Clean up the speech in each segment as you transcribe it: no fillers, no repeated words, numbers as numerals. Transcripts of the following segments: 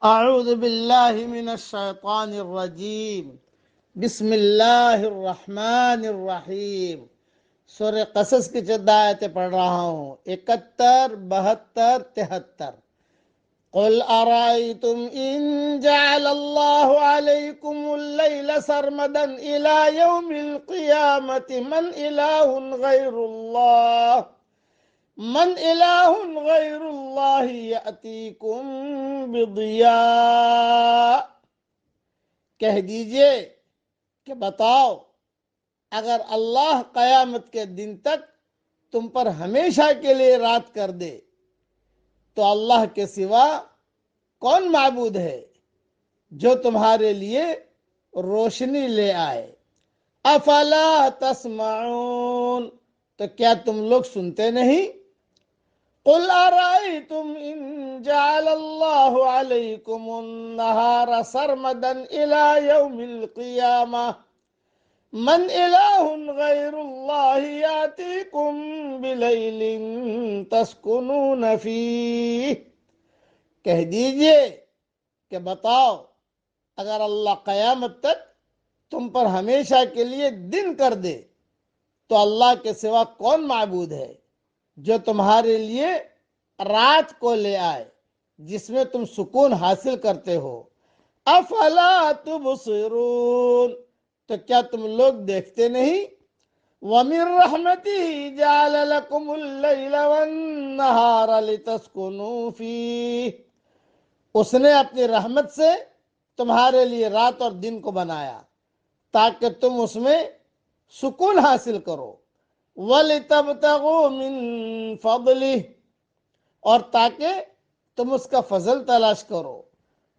اعوذ باللہ من الشیطان الرجیم بسم اللہ الرحمن الرحیم سورہ قصص کی چند آیتیں پڑھ رہا ہوں، 71، 72، 73۔ قل ارائیتم ان جعل اللہ علیکم اللیل سرمدا الى یوم القیامت من الہ غیر اللہ یأتیکم بضیاء۔ کہہ دیجئے کہ بتاؤ، اگر اللہ قیامت کے دن تک تم پر ہمیشہ کے لیے رات کر دے تو اللہ کے سوا کون معبود ہے جو تمہارے لیے روشنی لے آئے؟ افلا تسمعون، تو کیا تم لوگ سنتے نہیں؟ قل ارائیتم ان جعل اللہ علیکم النہار سرمدا الى یوم القیامہ من الہ غیر اللہ یاتیکم بلیل تسکنون فیہ۔ کہہ دیجئے کہ بتاؤ، اگر اللہ قیامت تک تم پر ہمیشہ کے لیے دن کر دے تو اللہ کے سوا کون معبود ہے جو تمہارے لیے رات کو لے آئے جس میں تم سکون حاصل کرتے ہو؟ افلا تبصرون، تو کیا تم لوگ دیکھتے نہیں؟ وَمِن رَحْمَتِهِ جَعَلَ لَكُمُ اللَّيْلَ وَالنَّهَارَ لِتَسْكُنُوا فِيهِ، اس نے اپنی رحمت سے تمہارے لیے رات اور دن کو بنایا تاکہ تم اس میں سکون حاصل کرو۔ وَلِتَبْتَغُوا مِن فَضْلِهِ، اور تاکہ تم اس کا فضل تلاش کرو۔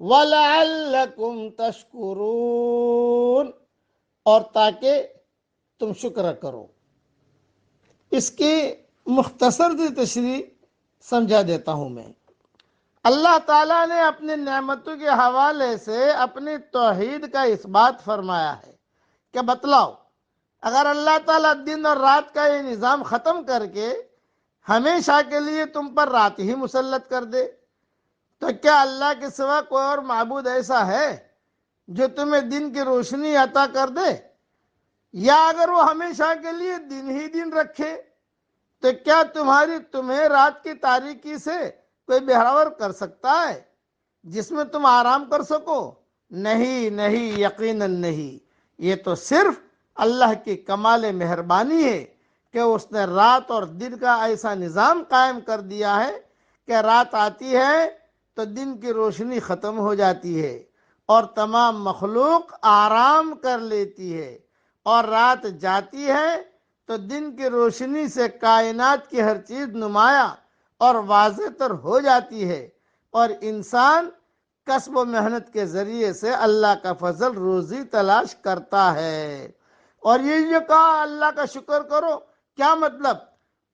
وَلَعَلَّكُمْ تَشْكُرُونَ، اور تاکہ تم شکر کرو۔ اس کی مختصر سی تشریح سمجھا دیتا ہوں میں۔ اللہ تعالیٰ نے اپنی نعمتوں کے حوالے سے اپنی توحید کا اثبات فرمایا ہے کہ بتلاؤ، اگر اللہ تعالیٰ دن اور رات کا یہ نظام ختم کر کے ہمیشہ کے لیے تم پر رات ہی مسلط کر دے تو کیا اللہ کے سوا کوئی اور معبود ایسا ہے جو تمہیں دن کی روشنی عطا کر دے؟ یا اگر وہ ہمیشہ کے لیے دن ہی دن رکھے تو کیا تمہیں رات کی تاریکی سے کوئی بہراور کر سکتا ہے جس میں تم آرام کر سکو؟ نہیں، یقیناً نہیں۔ یہ تو صرف اللہ کی کمال مہربانی ہے کہ اس نے رات اور دن کا ایسا نظام قائم کر دیا ہے کہ رات آتی ہے تو دن کی روشنی ختم ہو جاتی ہے اور تمام مخلوق آرام کر لیتی ہے، اور رات جاتی ہے تو دن کی روشنی سے کائنات کی ہر چیز نمایاں اور واضح تر ہو جاتی ہے، اور انسان کسب و محنت کے ذریعے سے اللہ کا فضل روزی تلاش کرتا ہے۔ اور یہ جو کہا اللہ کا شکر کرو، کیا مطلب؟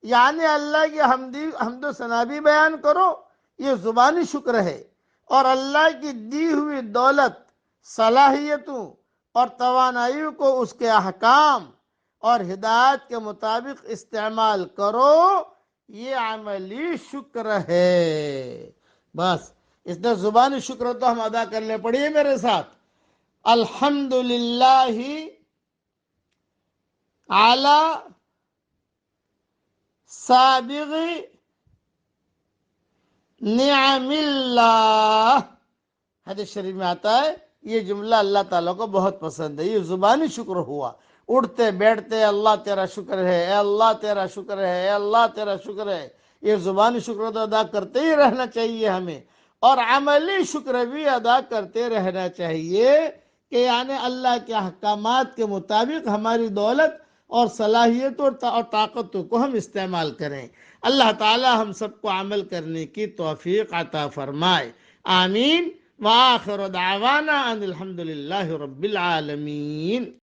یعنی اللہ کی حمد و ثنا بھی بیان کرو، یہ زبانی شکر ہے، اور اللہ کی دی ہوئی دولت، صلاحیتوں اور توانائیوں کو اس کے احکام اور ہدایت کے مطابق استعمال کرو، یہ عملی شکر ہے۔ بس اس نے زبانی شکر تو ہم ادا کر لیں۔ پڑھیے میرے ساتھ، الحمدللہ علی سابغ نعم اللہ۔ حدیث شریف میں آتا ہے یہ جملہ اللہ تعالیٰ کو بہت پسند ہے، یہ زبانی شکر ہوا۔ اٹھتے بیٹھتے اللہ تیرا شکر ہے، اے اللہ تیرا شکر ہے، اے اللہ تیرا شکر ہے، یہ زبانی شکر تو ادا کرتے ہی رہنا چاہیے ہمیں، اور عملی شکر بھی ادا کرتے رہنا چاہیے کہ یعنی اللہ کے احکامات کے مطابق ہماری دولت اور صلاحیت اور طاقتوں کو ہم استعمال کریں۔ اللہ تعالی ہم سب کو عمل کرنے کی توفیق عطا فرمائے، آمین۔ وآخر دعوانا ان الحمدللہ رب العالمین۔